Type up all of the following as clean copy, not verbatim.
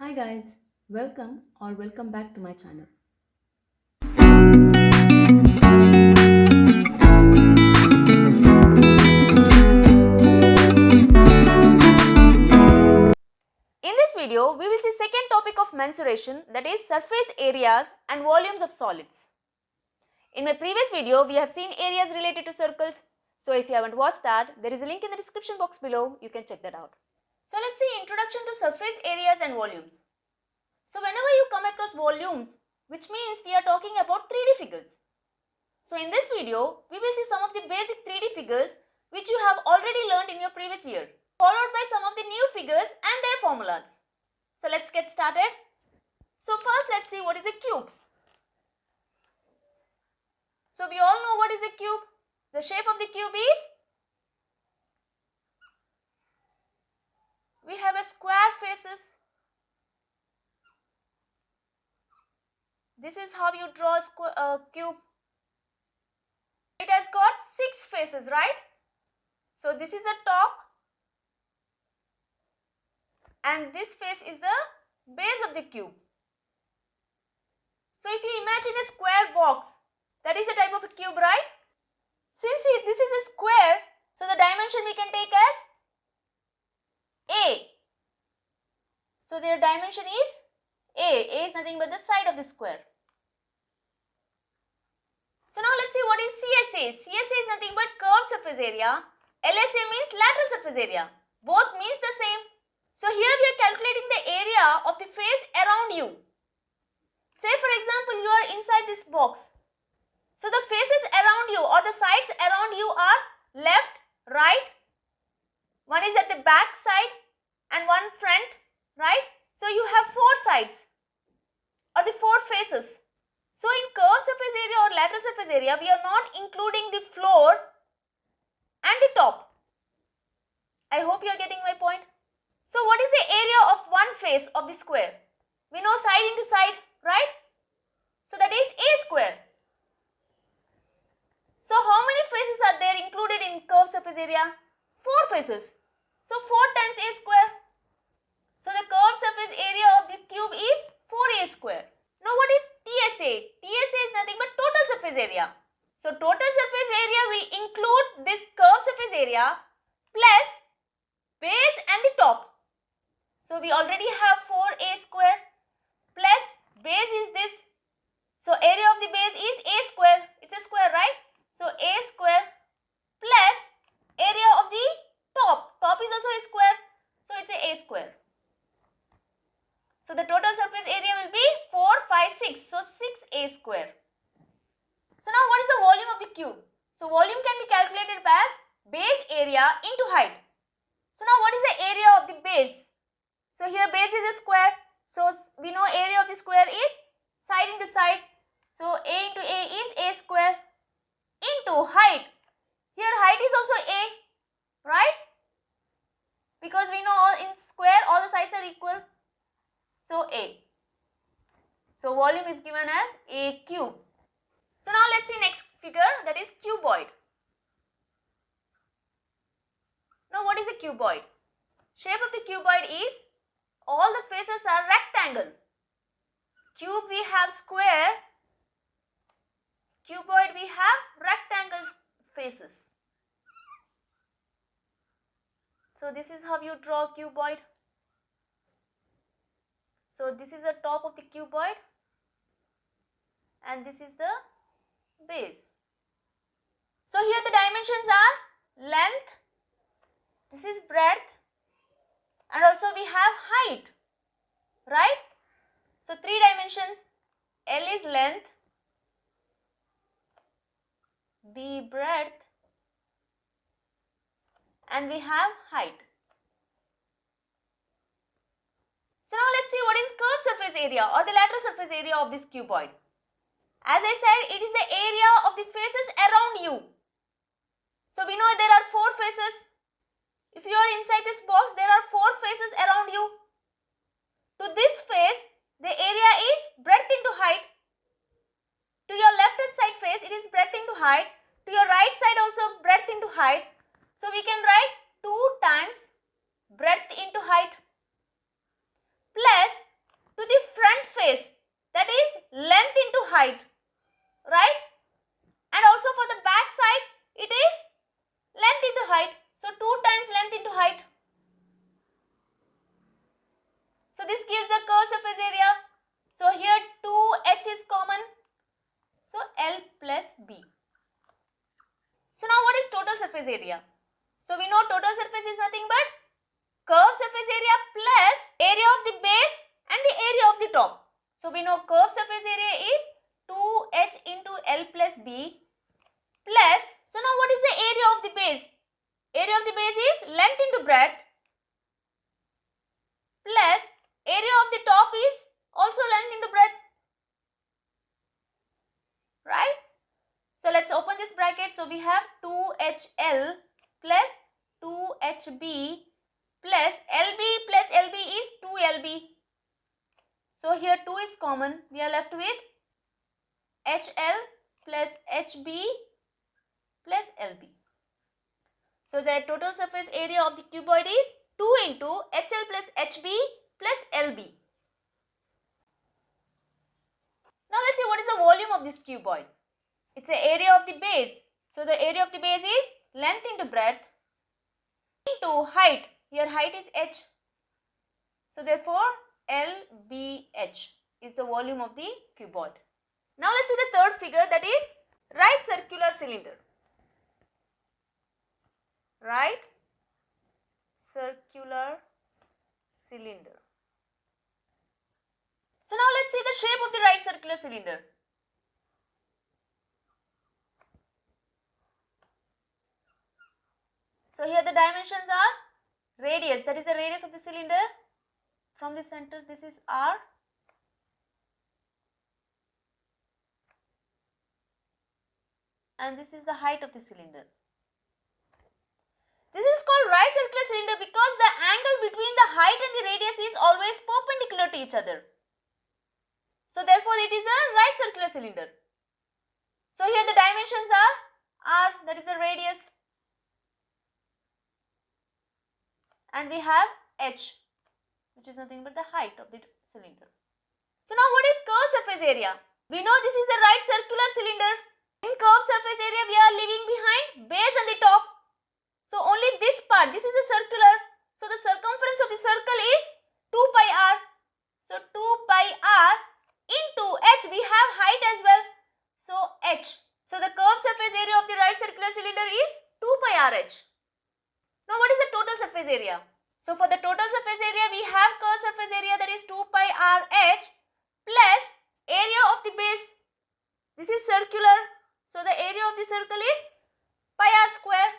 Hi guys, welcome back to my channel. In this video, we will see second topic of mensuration, that is surface areas and volumes of solids. In my previous video, we have seen areas related to circles. So if you haven't watched that, there is a link in the description box below. You can check that out. So let's see introduction to surface areas and volumes. So whenever you come across volumes, which means we are talking about 3D figures. So in this video, we will see some of the basic 3D figures which you have already learned in your previous year, followed by some of the new figures and their formulas. So let's get started. So first let's see what is a cube. So we all know what is a cube. The shape of the cube is, we have a square faces. This is how you draw a cube. It has got 6 faces, right? So this is the top and this face is the base of the cube. So if you imagine a square box, that is a type of a cube, right? Since this is a square, so the dimension we can take as A. So their dimension is A. A is nothing but the side of the square. So now let's see what is CSA. CSA is nothing but curved surface area. LSA means lateral surface area. Both means the same. So here we are calculating the area of the face around you. Say for example you are inside this box. So the faces around you or the sides around you are left, right. One is at the back side and one front, right. So you have 4 sides or the 4 faces. So in curved surface area or lateral surface area, we are not including the floor and the top. I hope you are getting my point. So what is the area of one face of the square? We know side into side, right? So that is A square. So how many faces are there included in curved surface area? 4 faces. So 4 times A square. So the curved surface area of the cube is 4A square. Now what is TSA? TSA is nothing but total surface area. So total surface area will include this curved surface area plus base and the top. So we already have 4A square plus base is this. So area of the base is A square. It's a square, right? So A square plus area of the top. Top is also a square. So it's a square. So the total surface area will be 4, 5, 6. So 6A square. So now what is the volume of the cube? So volume can be calculated as base area into height. So now what is the area of the base? So here base is a square. So we know area of the square is side into side. So A into A is A square into height. Here height is also A, right? Because we know in square all the sides are equal. So A. So volume is given as A cube. So now let's see next figure, that is cuboid. Now what is a cuboid? Shape of the cuboid is all the faces are rectangle. Cube we have square. Cuboid we have rectangle faces. So this is how you draw cuboid. So this is the top of the cuboid and this is the base. So here the dimensions are length, this is breadth and also we have height, right? So 3 dimensions, L is length, B breadth and we have height. So now let's see what is curved surface area or the lateral surface area of this cuboid. As I said, it is the area of the faces around you. So we know there are 4 faces. If you are inside this box, there are 4 faces around you. To this face, the area is breadth into height. To your left hand side face, it is breadth into height. To your right side also breadth into height. So we can write 2 times breadth into height plus height, right? And also for the back side, it is length into height. So 2 times length into height. So this gives the curved surface area. So here 2h is common. So L plus B. So now what is total surface area? So we know total surface is nothing but curved surface area plus area of the base and the area of the top. So we know curved surface area is 2h into L plus B plus, so now what is the area of the base? Area of the base is length into breadth plus area of the top is also length into breadth, right? So let's open this bracket. So we have 2HL plus 2HB plus LB is 2LB. So here 2 is common. We are left with HL plus HB plus LB. So the total surface area of the cuboid is 2 into HL plus HB plus LB. Now let's see what is the volume of this cuboid. It's the area of the base. So the area of the base is length into breadth into height. Here height is h. So therefore LBH is the volume of the cuboid. Now let's see the third figure, that is right circular cylinder. Right circular cylinder. So now let's see the shape of the right circular cylinder. So here the dimensions are radius, that is the radius of the cylinder. From the center, this is R. And this is the height of the cylinder. This is called right circular cylinder because the angle between the height and the radius is always perpendicular to each other. So therefore it is a right circular cylinder. So here the dimensions are R, that is the radius. And we have H, which is nothing but the height of the cylinder. So now what is curved surface area? We know this is a right circular cylinder. In curved surface area we are leaving behind base and the top. So only this part, this is a circular. So the circumference of the circle is 2 pi r. So 2 pi r into h, we have height as well. So h. So the curved surface area of the right circular cylinder is 2 pi r h. Now what is the total surface area? So for the total surface area we have curved surface area, that is 2 pi r h plus area of the base. This is circular. So the area of the circle is pi r square.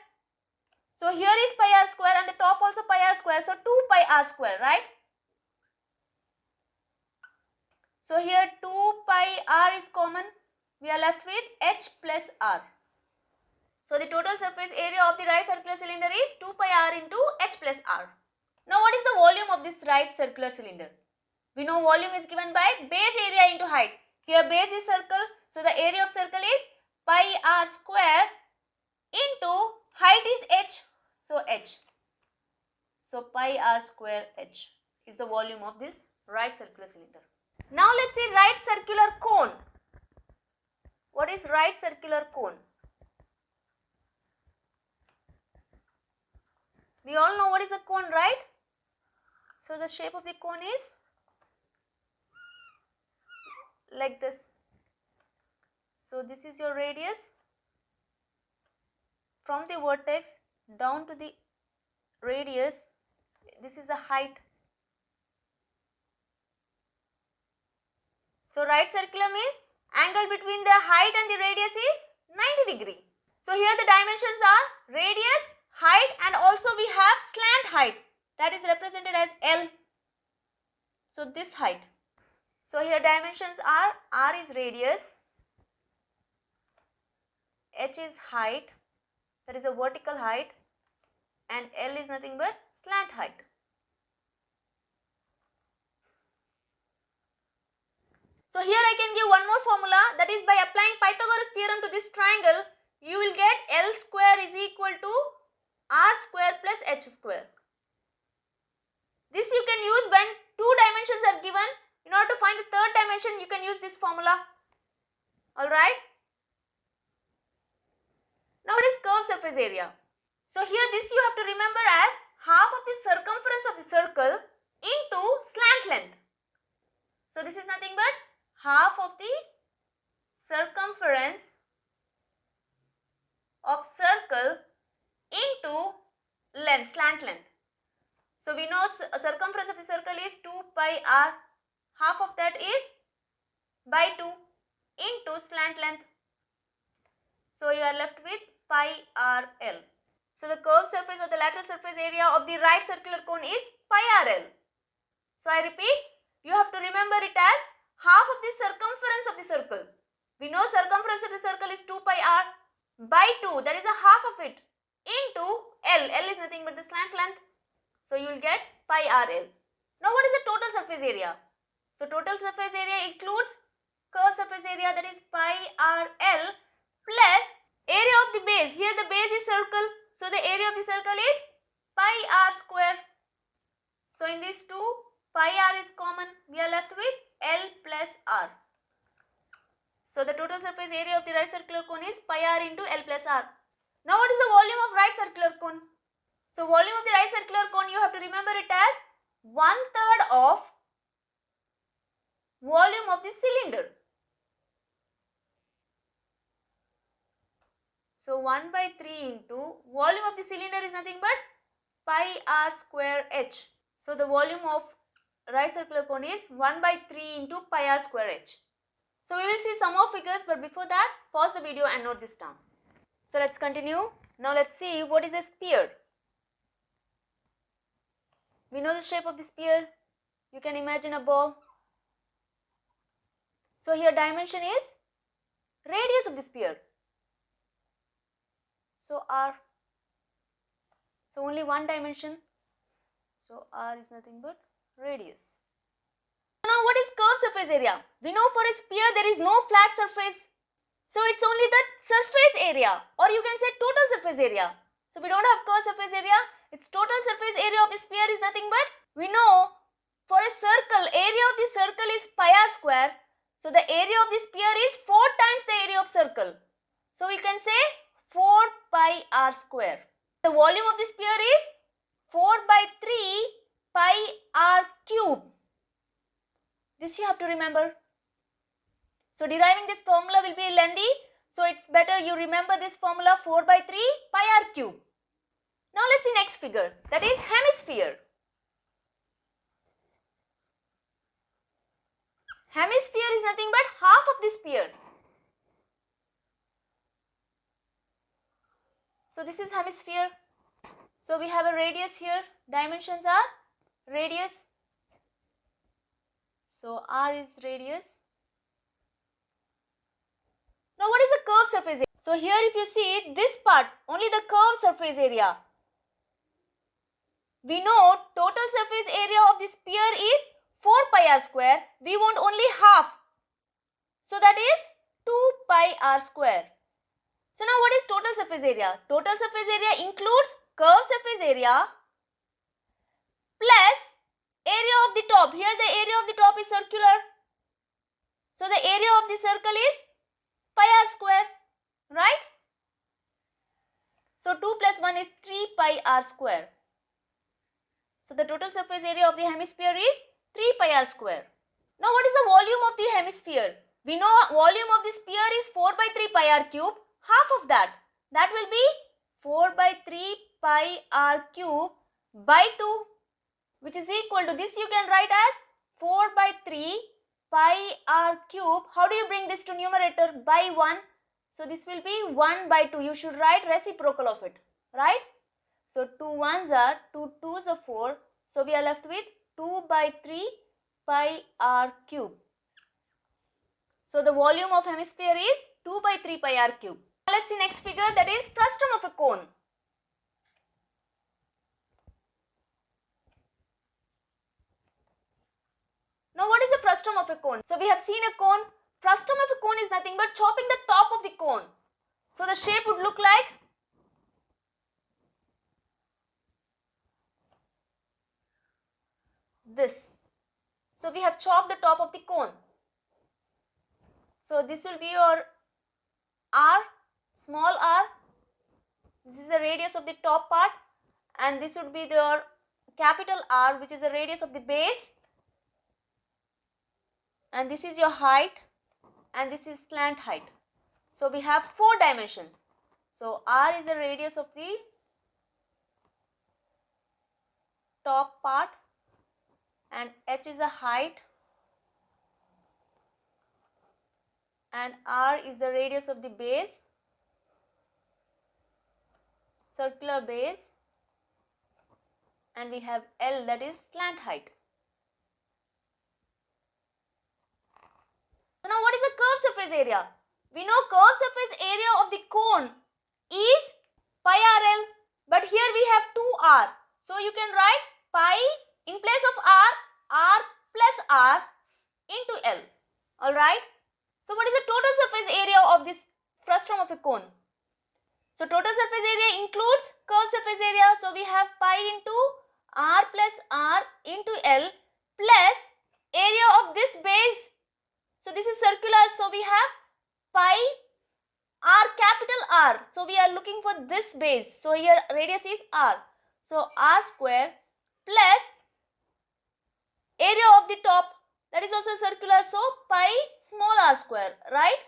So here is pi r square and the top also pi r square. So 2 pi r square, right? So here 2 pi r is common. We are left with h plus r. So the total surface area of the right circular cylinder is 2 pi r into h plus r. Now what is the volume of this right circular cylinder? We know volume is given by base area into height. Here base is circle. So the area of circle is pi r square into height is h. So h. So pi r square h is the volume of this right circular cylinder. Now let's see right circular cone. What is right circular cone? We all know what is a cone, right? So the shape of the cone is like this. So this is your radius. From the vertex down to the radius, this is the height. So right circular means angle between the height and the radius is 90 degree. So here the dimensions are radius, height, and also we have slant height, that is represented as L. So this height. So here dimensions are R is radius, H is height, that is a vertical height, and L is nothing but slant height. So here I can give one more formula, that is by applying Pythagoras theorem to this triangle, you will get L square is equal to R square plus H square. This you can use when two dimensions are given. In order to find the third dimension, you can use this formula. Alright? Now what is curved surface area? So here this you have to remember as half of the circumference of the circle into slant length. So this is nothing but half of the circumference of circle into length, slant length. So we know circumference of the circle is 2 pi r. Half of that is by 2 into slant length. So you are left with pi r l. So the curved surface or the lateral surface area of the right circular cone is pi r l. So I repeat, you have to remember it as half of the circumference of the circle. We know circumference of the circle is 2 pi r by 2, that is a half of it, into l. L is nothing but the slant length. So you will get pi r l. Now what is the total surface area? So total surface area includes curved surface area, that is pi r l, plus area of the base. Here the base is circle, so the area of the circle is pi r square. So in these two, pi r is common. We are left with l plus r. So the total surface area of the right circular cone is pi r into l plus r. Now what is the volume of right circular cone? So volume of the right circular cone, you have to remember it as 1/3 of volume of the cylinder. So 1/3 into volume of the cylinder is nothing but pi r square h. So the volume of right circular cone is 1/3 into pi r square h. So we will see some more figures, but before that, pause the video and note this down. So let's continue. Now let's see what is a sphere. We know the shape of the sphere. You can imagine a ball. So here dimension is radius of the sphere. So r. So only one dimension. So r is nothing but radius. Now what is curved surface area? We know for a sphere there is no flat surface. So it's only the surface area, or you can say total surface area. So we don't have curved surface area. Its total surface area of the sphere is nothing but, we know for a circle, area of the circle is pi r square. So the area of the sphere is 4 times the area of circle. So we can say 4 pi r square. The volume of the sphere is 4/3 pi r cube. This you have to remember. So deriving this formula will be lengthy. So it's better you remember this formula 4/3 pi r cube. Now let's see next figure, that is hemisphere. Hemisphere is nothing but half of the sphere. So this is hemisphere. So we have a radius here. Dimensions are radius. So r is radius. Now what is the curved surface area? So here if you see this part, only the curved surface area. We know total surface area of the sphere is 4 pi r square. We want only half. So that is 2 pi r square. So now what is total surface area? Total surface area includes curved surface area plus area of the top. Here the area of the top is circular. So the area of the circle is pi r square, right? So 2 plus 1 is 3 pi r square. So the total surface area of the hemisphere is 3 pi r square. Now what is the volume of the hemisphere? We know volume of the sphere is 4/3 pi r cube. Half of that will be 4/3 pi r cube by 2, which is equal to this you can write as 4/3 pi r cube. How do you bring this to numerator? By 1. So this will be 1/2. You should write reciprocal of it, right? So 2 1s are 2 2s are 4. So we are left with 2/3 pi r cube. So the volume of hemisphere is 2/3 pi r cube. Now let's see next figure, that is frustum of a cone. Now what is the frustum of a cone? So we have seen a cone. Frustum of a cone is nothing but chopping the top of the cone. So the shape would look like this. So we have chopped the top of the cone. So this will be your r, small r. This is the radius of the top part, and this would be your capital R, which is the radius of the base, and this is your height, and this is slant height. So we have 4 dimensions. So R is the radius of the top part, and H is the height, and R is the radius of the base, circular base, and we have L, that is slant height. So now what is the curved surface area? We know curved surface area of the cone is pi RL, but here we have 2R. So you can write pi in place of R plus R into L. Alright. So what is the total surface area of this frustum of a cone? So total surface area includes curved surface area. So we have pi into R plus R into L plus area of this base. So this is circular. So we have pi R capital R. So we are looking for this base. So here radius is R. So R square plus area of the top, that is also circular. So pi small r square, right?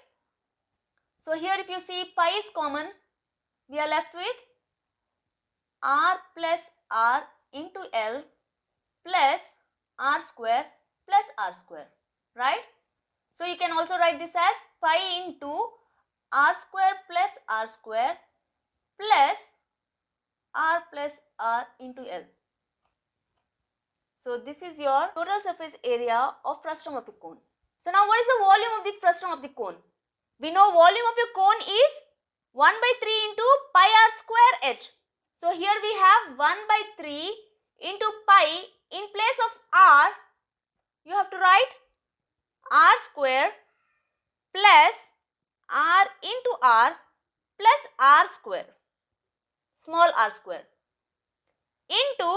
So here if you see pi is common, we are left with R plus R into L plus R square plus R square, right? So you can also write this as pi into R square plus R square plus R into L. So this is your total surface area of frustum of a cone. So now what is the volume of the frustum of the cone? We know volume of a cone is 1 by 3 into pi r square h. So here we have 1 by 3 into pi. In place of r, you have to write r square plus r into r plus r square, small r square, into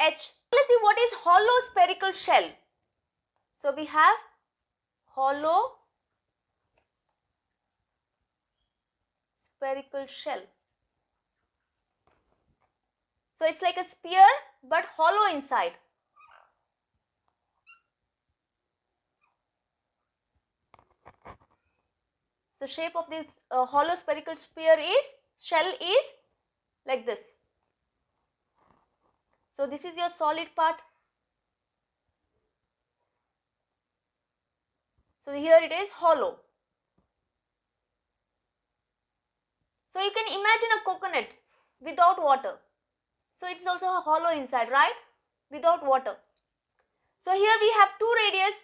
h. Let's see what is hollow spherical shell. So we have hollow spherical shell. So it's like a sphere but hollow inside. So shape of this hollow spherical sphere is, shell is like this. So this is your solid part. So here it is hollow. So you can imagine a coconut without water. So it's also hollow inside, right? Without water. So here we have two radius.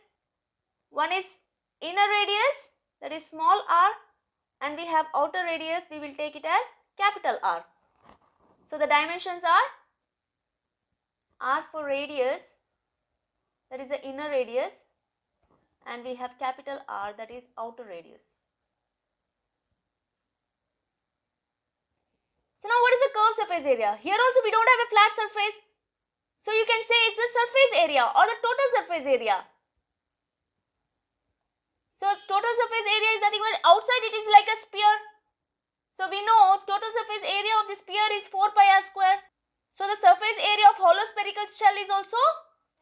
One is inner radius, that is small r, and we have outer radius, we will take it as capital R. So the dimensions are R for radius, that is the inner radius, and we have capital R, that is outer radius. So now what is the curved surface area? Here also we don't have a flat surface. So you can say it's the surface area or the total surface area. So total surface area is nothing but outside it is like a sphere. So we know total surface area of the sphere is 4 pi r square. So the surface area of hollow spherical shell is also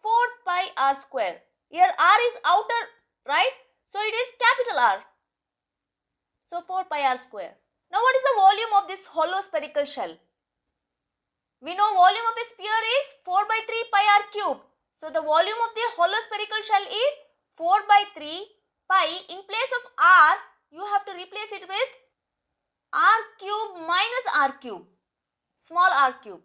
4 pi r square. Here r is outer, right? So it is capital R. So 4 pi r square. Now what is the volume of this hollow spherical shell? We know volume of a sphere is 4 by 3 pi r cube. So the volume of the hollow spherical shell is 4 by 3 pi. In place of r, you have to replace it with r cube minus r cube, small r cube.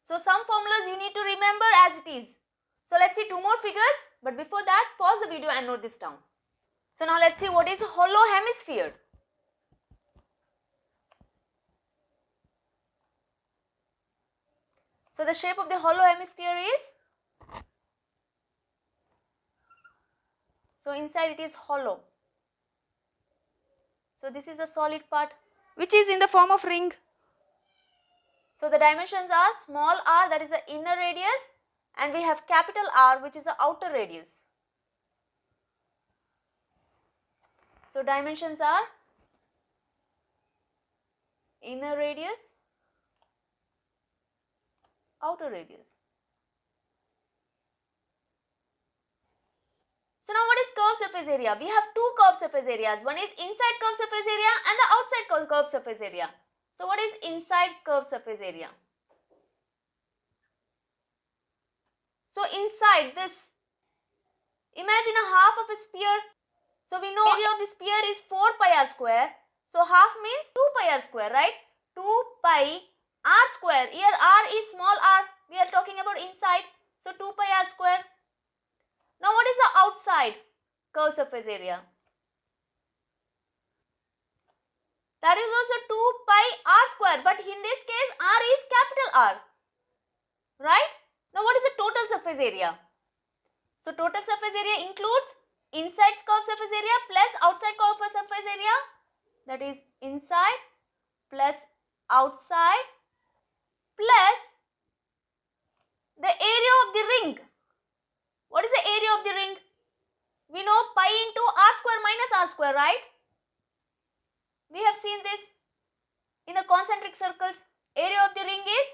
So some formulas you need to remember as it is. So let's see two more figures, but before that pause the video and note this down. So now let's see what is hollow hemisphere. So the shape of the hollow hemisphere is, so inside it is hollow. So this is the solid part which is in the form of ring. So the dimensions are small r, that is the inner radius, and we have capital R, which is the outer radius. So dimensions are inner radius, outer radius. So now what is curved surface area? We have two curved surface areas. One is inside curved surface area and the outside curved surface area. So what is inside curved surface area? So inside this, imagine a half of a sphere. So we know area of the sphere is 4 pi r square. So half means 2 pi r square, right? 2 pi r square. Here r is small r. We are talking about inside. So 2 pi r square. Now what is the outside curved surface area? That is also 2 pi r square, but in this case r is capital R, right? Now what is the total surface area? So total surface area includes inside curved surface area plus outside curved surface area, that is inside plus outside plus the area of the ring. What is the area of the ring? We know pi into r square minus r square, right? We have seen this in the concentric circles. Area of the ring is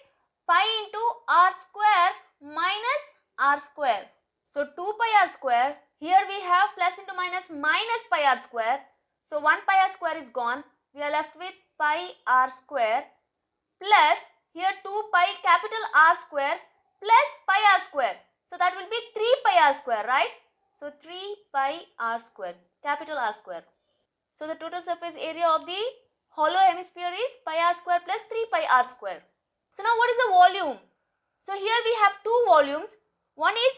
pi into r square minus r square. So 2 pi r square, here we have plus into minus pi r square. So 1 pi r square is gone. We are left with pi r square plus here 2 pi capital R square plus pi r square. So that will be 3 pi r square, right? So 3 pi r square, capital R square. So the total surface area of the hollow hemisphere is pi r square plus 3 pi r square. So now what is the volume? So here we have two volumes. One is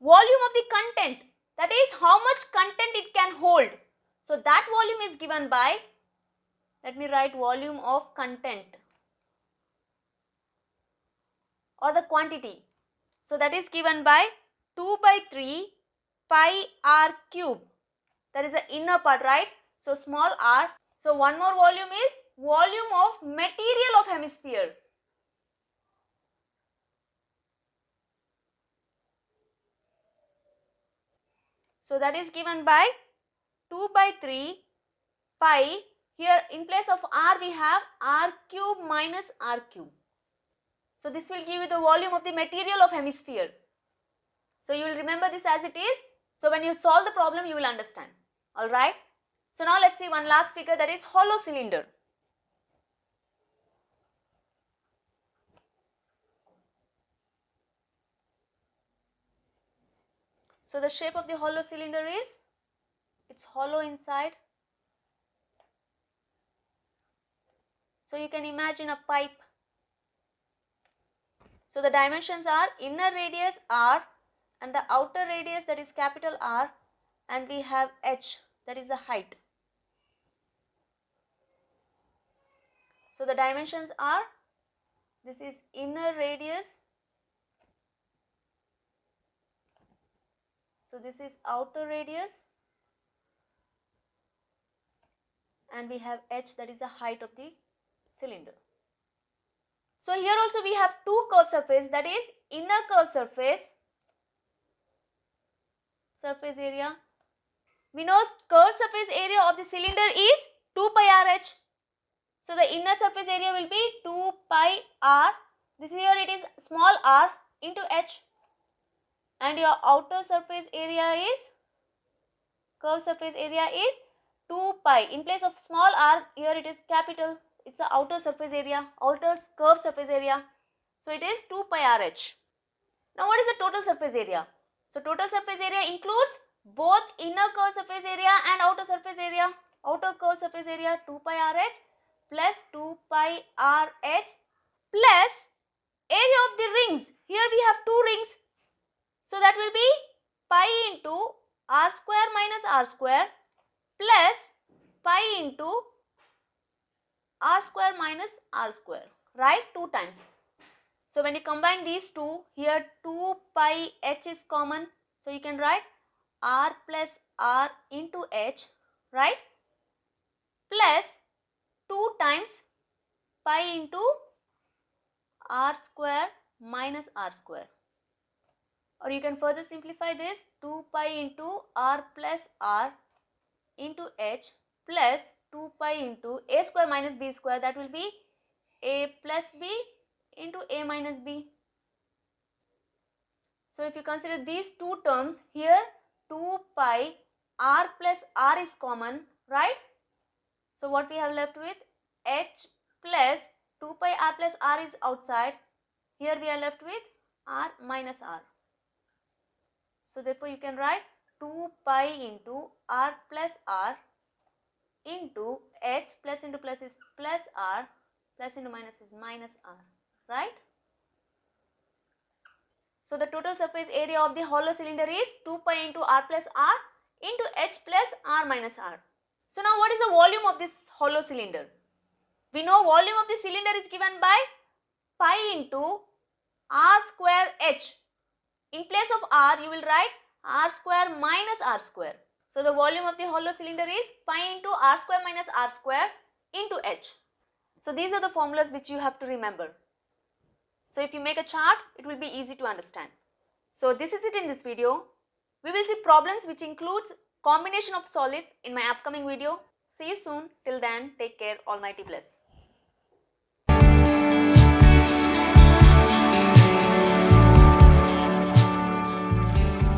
volume of the content, that is how much content it can hold. So that volume is given by, let me write volume of content or the quantity. So that is given by 2 by 3 pi r cube. That is the inner part, right? So small r. So one more volume is volume of material of hemisphere. So that is given by 2 by 3 pi. Here in place of r we have r cube minus r cube. So this will give you the volume of the material of hemisphere. So you will remember this as it is. So when you solve the problem you will understand. Alright. So now let's see one last figure, that is hollow cylinder. So the shape of the hollow cylinder is, it's hollow inside. So you can imagine a pipe. So the dimensions are inner radius r and the outer radius, that is capital R, and we have h, that is the height. So the dimensions are, this is inner radius, so this is outer radius, and we have h, that is the height of the cylinder. So here also we have two curved surface, that is inner curved surface area. We know curved surface area of the cylinder is 2 pi RH. So the inner surface area will be 2 pi r. This here it is small r into h. And your outer surface area is, curved surface area is 2 pi. In place of small r, here it is capital. It's the outer surface area, outer curved surface area. So it is 2 pi RH. Now what is the total surface area? So total surface area includes both inner curved surface area and outer surface area. Outer curved surface area 2 pi RH plus 2 pi RH plus area of the rings. Here we have two rings. So that will be pi into r square minus r square plus pi into r square minus r square, right? 2 times. So when you combine these two, here 2 pi h is common. So you can write r plus r into h, right? Plus 2 times pi into r square minus r square. Or you can further simplify this, 2 pi into r plus r into h plus 2 pi into a square minus b square, that will be a plus b into a minus b. So if you consider these two terms here, 2 pi r plus r is common, right? So what we have left with, h plus 2 pi r plus r is outside. Here we are left with r minus r. So therefore you can write 2 pi into r plus r into h, plus into plus is plus r, plus into minus is minus r, right? So the total surface area of the hollow cylinder is 2 pi into r plus r into h plus r minus r. So now what is the volume of this hollow cylinder? We know volume of the cylinder is given by pi into r square h. In place of r, you will write r square minus r square. So the volume of the hollow cylinder is pi into r square minus r square into h. So these are the formulas which you have to remember. So if you make a chart, it will be easy to understand. So this is it in this video. We will see problems which includes combination of solids in my upcoming video. See you soon. Till then, take care. Almighty bless.